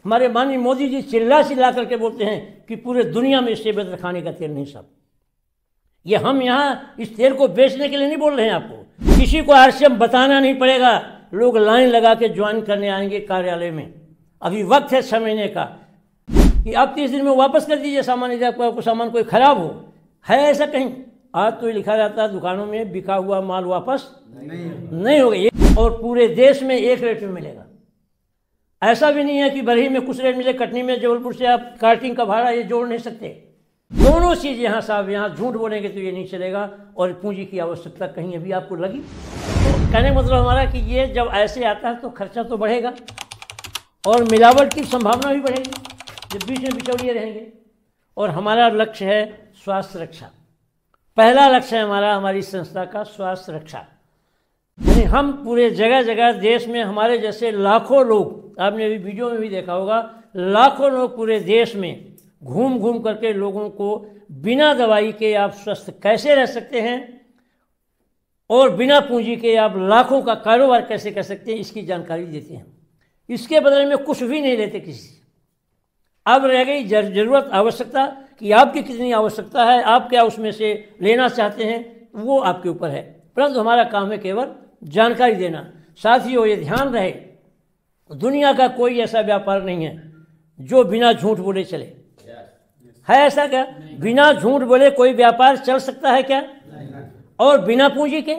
हमारे माननीय मोदी जी चिल्ला चिल्ला करके बोलते हैं कि पूरे दुनिया में इससे बेहतर खाने का तेल नहीं साहब। ये हम यहाँ इस तेल को बेचने के लिए नहीं बोल रहे हैं आपको, किसी को आरसीएम बताना नहीं पड़ेगा, लोग लाइन लगा के ज्वाइन करने आएंगे कार्यालय में। अभी वक्त है 6 महीने का कि आप 30 दिन में वापस कर दीजिए सामान, यदि आपको सामान कोई खराब हो। है ऐसा कहीं? आज तो लिखा जाता है दुकानों में बिका हुआ माल वापस नहीं होगा, और पूरे देश में एक रेट में मिलेगा। ऐसा भी नहीं है कि बरही में कुछ रेट मिले, कटनी में जबलपुर से आप कार्टिंग का भाड़ा ये जोड़ नहीं सकते। दोनों चीज़ यहाँ साहब, यहाँ झूठ बोलेंगे तो ये नहीं चलेगा, और पूंजी की आवश्यकता कहीं अभी आपको लगी। तो कहने का मतलब हमारा कि ये जब ऐसे आता है तो खर्चा तो बढ़ेगा और मिलावट की संभावना भी बढ़ेगी जब बीच में बिचौलिए रहेंगे। और हमारा लक्ष्य है स्वास्थ्य रक्षा। पहला लक्ष्य है हमारा, हमारी संस्था का स्वास्थ्य रक्षा। यानी हम पूरे जगह जगह देश में हमारे जैसे लाखों लोग, आपने अभी वीडियो में भी देखा होगा, लाखों लोग पूरे देश में घूम घूम करके लोगों को बिना दवाई के आप स्वस्थ कैसे रह सकते हैं और बिना पूंजी के आप लाखों का कारोबार कैसे कर सकते हैं, इसकी जानकारी देते हैं। इसके बदले में कुछ भी नहीं लेते किसी से। अब रह गई जरूरत, आवश्यकता कि आपकी कितनी आवश्यकता है, आप क्या उसमें से लेना चाहते हैं, वो आपके ऊपर है। परंतु हमारा काम है केवल जानकारी देना। साथियों, ये ध्यान रहे, दुनिया का कोई ऐसा व्यापार नहीं है जो बिना झूठ बोले चले। है ऐसा क्या? बिना झूठ बोले कोई व्यापार चल सकता है क्या? और बिना पूंजी के?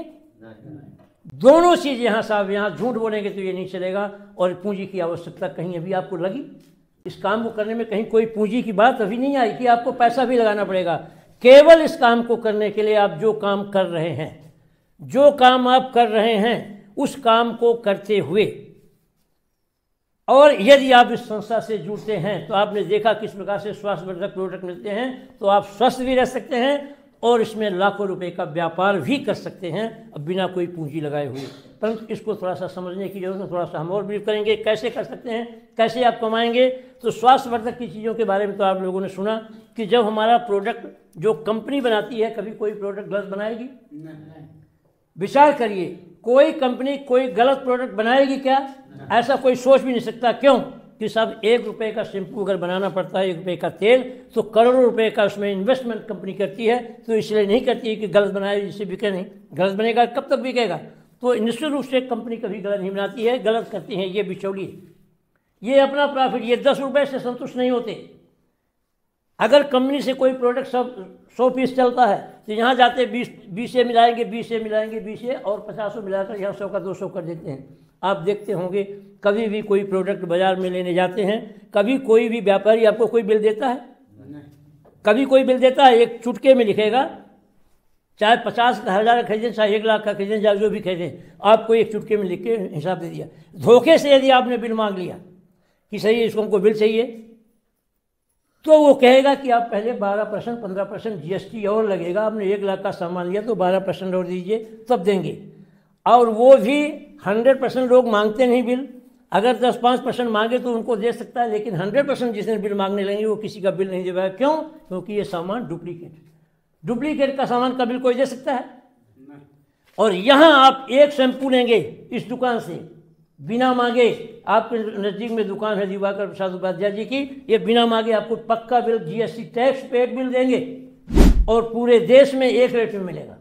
दोनों चीज यहाँ साहब, यहाँ झूठ बोलेंगे तो ये नहीं चलेगा, और पूंजी की आवश्यकता कहीं अभी आपको लगी? इस काम को करने में कहीं कोई पूंजी की बात अभी नहीं आई कि आपको पैसा भी लगाना पड़ेगा। केवल इस काम को करने के लिए आप जो काम कर रहे हैं, जो काम आप कर रहे हैं, उस काम को करते हुए, और यदि आप इस संस्था से जुड़ते हैं तो आपने देखा किस प्रकार से स्वास्थ्यवर्धक प्रोडक्ट मिलते हैं, तो आप स्वस्थ भी रह सकते हैं और इसमें लाखों रुपए का व्यापार भी कर सकते हैं बिना कोई पूंजी लगाए हुए। परंतु इसको थोड़ा सा समझने की जरूरत है, थोड़ा सा हम और ब्रीफ करेंगे कैसे कर सकते हैं, कैसे आप कमाएंगे। तो स्वास्थ्यवर्धक की चीज़ों के बारे में तो आप लोगों ने सुना कि जब हमारा प्रोडक्ट जो कंपनी बनाती है, कभी कोई प्रोडक्ट गलत बनाएगी? विचार करिए, कोई कंपनी कोई गलत प्रोडक्ट बनाएगी क्या? ऐसा कोई सोच भी नहीं सकता। क्यों? कि साहब 1 रुपये का शैम्पू अगर बनाना पड़ता है, 1 रुपये का तेल, तो करोड़ों रुपए का उसमें इन्वेस्टमेंट कंपनी करती है। तो इसलिए नहीं करती है कि गलत बनाए जिससे बिके नहीं। गलत बनेगा कब तक बिकेगा? तो निश्चित रूप से कंपनी कभी गलत नहीं बनाती है, गलत करती हैं ये बिचौलिए। ये अपना प्रॉफिट, ये 10 रुपये से संतुष्ट नहीं होते। अगर कंपनी से कोई प्रोडक्ट 100 पीस चलता है तो यहाँ जाते 20 से मिलाएंगे, 20 से मिलाएंगे, 20 से और 50 मिलाकर यहाँ 100 का 200 कर देते हैं। आप देखते होंगे कभी भी कोई प्रोडक्ट बाजार में लेने जाते हैं, कभी कोई भी व्यापारी आपको कोई बिल देता है? कभी कोई बिल देता है? एक चुटके में लिखेगा, चाहे 50,000 का खरीदें, चाहे 1 लाख का खरीदें, चाहे जो भी खरीदें, आपको एक चुटके में लिख के हिसाब दे दिया। धोखे से यदि आपने बिल मांग लिया कि सही है, इसको हमको बिल चाहिए, तो वो कहेगा कि आप पहले 12%, 15% GST और लगेगा। आपने 1 लाख का सामान लिया तो 12% और दीजिए, तब देंगे। और वो भी 100% लोग मांगते नहीं बिल। अगर 10-5% मांगे तो उनको दे सकता है, लेकिन 100% जिसने बिल मांगने लगेंगे वो किसी का बिल नहीं दे पाएगा। क्यों? क्योंकि ये सामान डुप्लीकेट का सामान का बिल कोई दे सकता है? और यहाँ आप एक शैम्पू लेंगे इस दुकान से बिना मांगे, आपके नज़दीक में दुकान है दिवाकर प्रसाद उपाध्याय जी की, ये बिना मांगे आपको पक्का bill, GST tax paid bill देंगे, और पूरे देश में एक रेट में मिलेगा।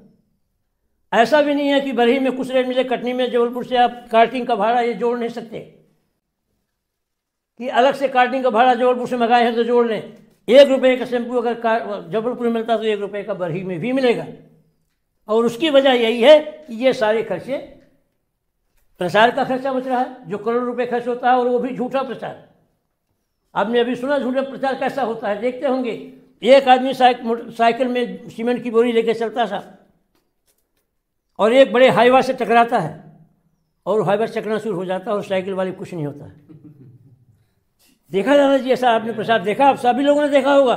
ऐसा भी नहीं है कि बरही में कुछ रेट मिले, कटनी में जबलपुर से आप कार्टिंग का भाड़ा ये जोड़ नहीं सकते कि अलग से कार्टिंग का भाड़ा जबलपुर से मंगाए हैं तो जोड़ लें। 1 रुपये का शैम्पू अगर जबलपुर में मिलता तो 1 रुपये का बरही में भी मिलेगा। और उसकी वजह यही है कि ये सारे खर्चे, प्रचार का खर्चा बच रहा है, जो करोड़ रुपए खर्च होता है, और वो भी झूठा प्रचार। आपने अभी सुना झूठा प्रचार कैसा होता है, देखते होंगे। एक आदमी साइकिल में सीमेंट की बोरी लेके चलता था और एक बड़े हाईवा से टकराता है, और हाईवा चकना शुरू हो जाता है और साइकिल वाले कुछ नहीं होता है। देखा जाना जी, ऐसा आपने प्रचार देखा? आप सभी लोगों ने देखा होगा।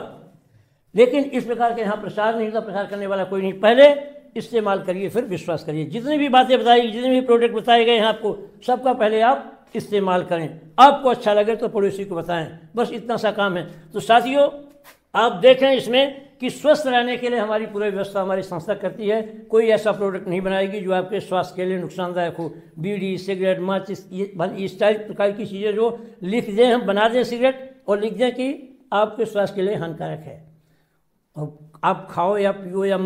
लेकिन इस प्रकार के यहाँ प्रचार नहीं होता, प्रचार करने वाला कोई नहीं। पहले इस्तेमाल करिए, फिर विश्वास करिए। जितनी भी बातें बताई, जितने भी प्रोडक्ट बताए गए हैं आपको, सबका पहले आप इस्तेमाल करें। आपको अच्छा लगे तो पड़ोसी को बताएं, बस इतना सा काम है। तो साथियों, आप देखें इसमें कि स्वस्थ रहने के लिए हमारी पूरी व्यवस्था हमारी संस्था करती है। कोई ऐसा प्रोडक्ट नहीं बनाएगी जो आपके स्वास्थ्य के लिए नुकसानदायक हो। बीड़ी, सिगरेट, माचिस, ये इस टाइप प्रकार की चीज़ें जो लिख दें, हम बना दें सिगरेट और लिख दें कि आपके स्वास्थ्य के लिए हानिकारक है, और आप खाओ या पियो या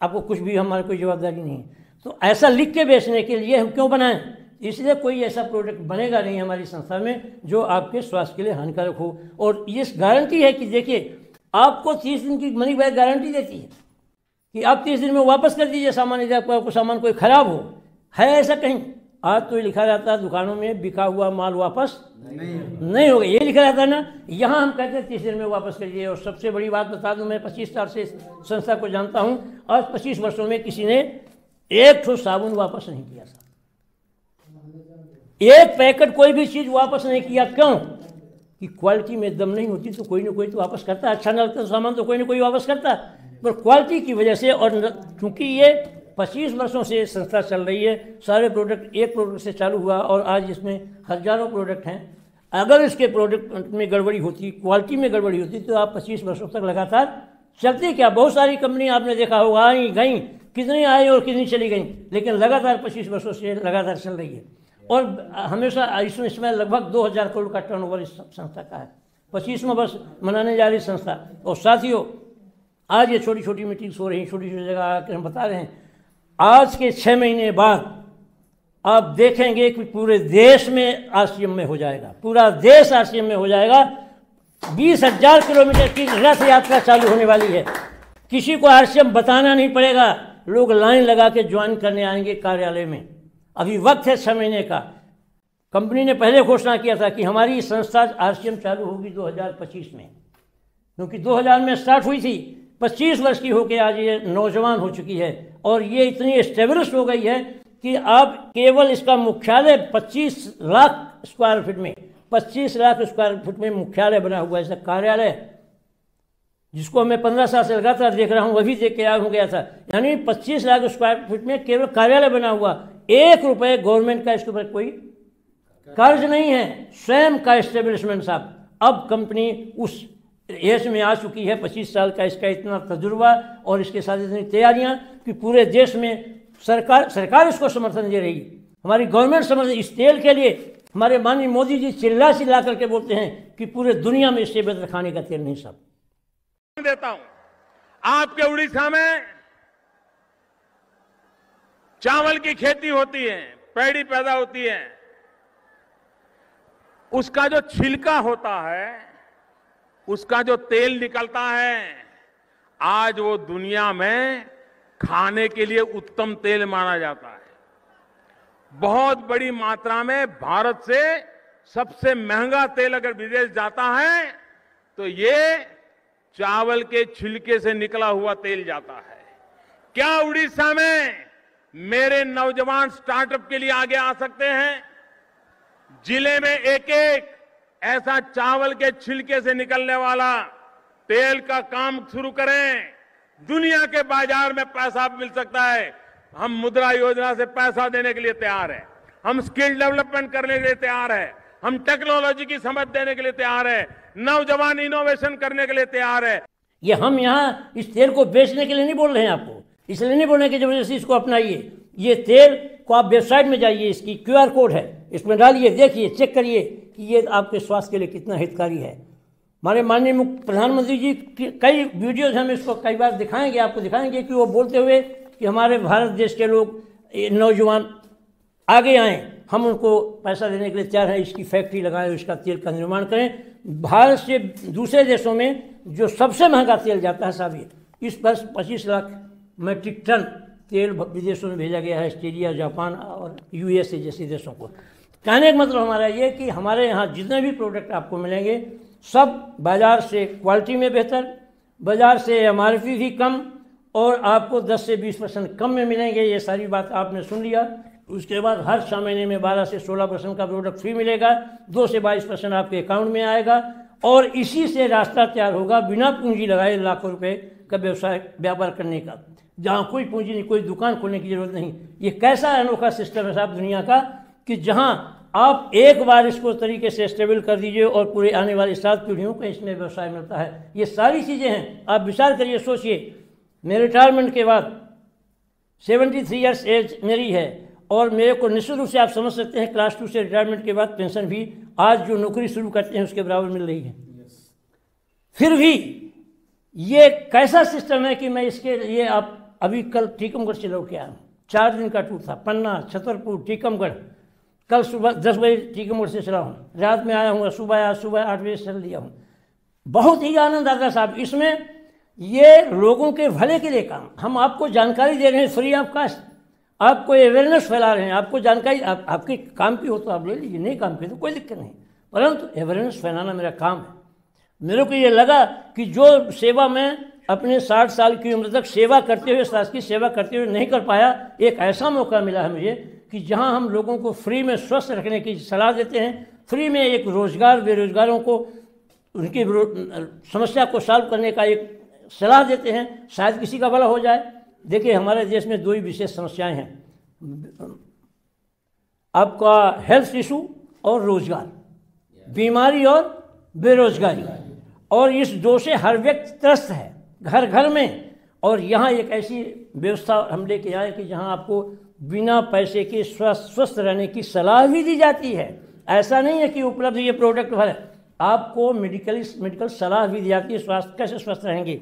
आपको कुछ भी, हमारी कोई जवाबदारी नहीं है। तो ऐसा लिख के बेचने के लिए हम क्यों बनाएं? इसलिए कोई ऐसा प्रोडक्ट बनेगा नहीं हमारी संस्था में जो आपके स्वास्थ्य के लिए हानिकारक हो। और ये गारंटी है कि देखिए, आपको 30 दिन की मनी बैक गारंटी देती है कि आप 30 दिन में वापस कर दीजिए सामान, यदि आपको सामान कोई ख़राब हो। है ऐसा कहीं? आज तो ये लिखा रहता है दुकानों में बिका हुआ माल वापस नहीं होगा, ये लिखा रहता है ना। यहाँ हम कहते हैं 30 दिन में वापस करिए। और सबसे बड़ी बात बता दूं, मैं 25 साल से संस्था को जानता हूँ, आज 25 वर्षों में किसी ने एक ठो साबुन वापस नहीं किया था, एक पैकेट कोई भी चीज़ वापस नहीं किया। क्यों? कि क्वालिटी में दम नहीं होती तो कोई ना कोई तो वापस करता है। अच्छा न लगता सामान तो कोई ना कोई वापस करता है, पर क्वालिटी की वजह से। और चूँकि ये 25 वर्षों से संस्था चल रही है, सारे प्रोडक्ट एक प्रोडक्ट से चालू हुआ और आज इसमें हजारों प्रोडक्ट हैं। अगर इसके प्रोडक्ट में गड़बड़ी होती, क्वालिटी में गड़बड़ी होती, तो आप 25 वर्षों तक लगातार चलती क्या? बहुत सारी कंपनी आपने देखा होगा, आई गई, कितनी आई और कितनी चली गई, लेकिन लगातार 25 वर्षों से लगातार चल रही है। और हमेशा इसमें लगभग 2000 करोड़ का टर्नओवर इस संस्था का है। 25वां वर्ष मनाने जा रही संस्था। और साथियों, आज ये छोटी छोटी मीटिंग्स हो रही हैं, छोटी छोटी जगह आकर हम बता रहे हैं, आज के 6 महीने बाद आप देखेंगे कि पूरे देश में आरसीएम में हो जाएगा, पूरा देश आरसीएम में हो जाएगा। 20,000 किलोमीटर की रथ यात्रा चालू होने वाली है। किसी को आरसीएम बताना नहीं पड़ेगा, लोग लाइन लगा के ज्वाइन करने आएंगे कार्यालय में। अभी वक्त है 6 महीने का। कंपनी ने पहले घोषणा किया था कि हमारी संस्था आरसीएम चालू होगी 2025 में, क्योंकि 2000 में स्टार्ट हुई थी। 25 वर्ष की होकर आज ये नौजवान हो चुकी है और ये इतनी एस्टेब्लिश हो गई है कि आप केवल इसका मुख्यालय 25 लाख स्क्वायर फीट में, 25 लाख स्क्वायर फीट में मुख्यालय बना हुआ है। ऐसा कार्यालय जिसको मैं 15 साल से लगातार देख रहा हूँ, अभी देख के आग हो गया था। यानी 25 लाख स्क्वायर फीट में केवल कार्यालय बना हुआ, 1 रुपये गवर्नमेंट का इसके ऊपर कोई कर्ज नहीं है, स्वयं का एस्टेब्लिशमेंट साहब। अब कंपनी उस एज में आ चुकी है, 25 साल का इसका इतना तजुर्बा और इसके साथ इतनी तैयारियां कि पूरे देश में सरकार इसको समर्थन दे रही है। हमारी गवर्नमेंट समर्थन इस तेल के लिए, हमारे माननीय मोदी जी चिल्ला चिल्ला करके बोलते हैं कि पूरे दुनिया में इससे बेहतर खाने का तेल नहीं साहब। देता हूं, आपके उड़ीसा में चावल की खेती होती है, पैडी पैदा होती है, उसका जो छिलका होता है, उसका जो तेल निकलता है, आज वो दुनिया में खाने के लिए उत्तम तेल माना जाता है। बहुत बड़ी मात्रा में भारत से सबसे महंगा तेल अगर विदेश जाता है तो ये चावल के छिलके से निकला हुआ तेल जाता है। क्या उड़ीसा में मेरे नौजवान स्टार्टअप के लिए आगे आ सकते हैं? जिले में एक एक ऐसा चावल के छिलके से निकलने वाला तेल का काम शुरू करें, दुनिया के बाजार में पैसा मिल सकता है। हम मुद्रा योजना से पैसा देने के लिए तैयार हैं, हम स्किल डेवलपमेंट करने के लिए तैयार हैं, हम टेक्नोलॉजी की समझ देने के लिए तैयार हैं, नौजवान इनोवेशन करने के लिए तैयार है। ये हम यहाँ इस तेल को बेचने के लिए नहीं बोल रहे हैं आपको, इसलिए नहीं बोलने की वजह से इसको अपनाइए। ये तेल को आप वेबसाइट में जाइए, इसकी QR कोड है, इसमें डालिए, देखिए, चेक करिए कि ये आपके स्वास्थ्य के लिए कितना हितकारी है। हमारे माननीय प्रधानमंत्री जी की कई वीडियोज हम इसको कई बार दिखाएंगे, आपको दिखाएंगे कि वो बोलते हुए कि हमारे भारत देश के लोग नौजवान आगे आएँ, हम उनको पैसा देने के लिए तैयार हैं, इसकी फैक्ट्री लगाएं, इसका तेल का निर्माण करें। भारत से दूसरे देशों में जो सबसे महंगा तेल जाता है साहब, ये इस वर्ष 25 लाख मेट्रिक टन तेल विदेशों में भेजा गया है, ऑस्ट्रेलिया, जापान और USA जैसे देशों को। कहने का मतलब हमारा ये कि हमारे यहाँ जितने भी प्रोडक्ट आपको मिलेंगे सब बाज़ार से क्वालिटी में बेहतर, बाज़ार से MRP भी कम और आपको 10 से 20% कम में मिलेंगे। ये सारी बात आपने सुन लिया। उसके बाद हर 6 महीने में 12 से 16% का प्रोडक्ट फ्री मिलेगा, 2 से 22% आपके अकाउंट में आएगा और इसी से रास्ता तैयार होगा बिना पूंजी लगाए लाखों रुपए का व्यवसाय व्यापार करने का, जहाँ कोई पूंजी नहीं, कोई दुकान खोलने की जरूरत नहीं। ये कैसा अनोखा सिस्टम है साहब दुनिया का कि जहाँ आप एक बार इसको तरीके से स्टेबल कर दीजिए और पूरे आने वाली 7 पीढ़ियों को इसमें व्यवसाय मिलता है। ये सारी चीज़ें हैं, आप विचार करिए, सोचिए। मैं रिटायरमेंट के बाद 73 ईयर्स एज मेरी है और मेरे को निश्चित रूप से आप समझ सकते हैं क्लास 2 से रिटायरमेंट के बाद पेंशन भी आज जो नौकरी शुरू करते हैं उसके बराबर मिल रही है। फिर भी ये कैसा सिस्टम है कि मैं इसके लिए, आप अभी कल टीकमगढ़ से लौट के आया हूँ, 4 दिन का टूर था, पन्ना, छतरपुर, टीकमगढ़। कल सुबह 10 बजे टीकमगढ़ से चला हूँ, रात में आया हूँ, सुबह 8 बजे चल दिया हूँ। बहुत ही आनंद आता साहब इसमें। ये लोगों के भले के लिए काम, हम आपको जानकारी दे रहे हैं फ्री ऑफ कास्ट, आपको अवेयरनेस फैला रहे हैं, आपको जानकारी, आपके काम की हो तो आप ले लीजिए, नहीं काम की तो कोई दिक्कत नहीं, परंतु अवेयरनेस फैलाना मेरा काम है। मेरे को ये लगा कि जो सेवा मैं अपने 60 साल की उम्र तक सेवा करते हुए, शासकीय सेवा करते हुए नहीं कर पाया, एक ऐसा मौका मिला है मुझे कि जहां हम लोगों को फ्री में स्वस्थ रखने की सलाह देते हैं, फ्री में एक रोजगार, बेरोजगारों को उनकी समस्या को सॉल्व करने का एक सलाह देते हैं, शायद किसी का भला हो जाए। देखिए हमारे देश में 2 ही विशेष समस्याएं हैं, आपका हेल्थ इशू और रोजगार, बीमारी और बेरोजगारी, और इस 2 से हर व्यक्ति त्रस्त है घर घर में। और यहाँ एक ऐसी व्यवस्था हम लेके आए कि जहाँ आपको बिना पैसे के स्वस्थ रहने की सलाह भी दी जाती है। ऐसा नहीं है कि उपलब्ध ये प्रोडक्ट है, आपको मेडिकल सलाह भी दी जाती है, स्वास्थ्य कैसे स्वस्थ रहेंगे।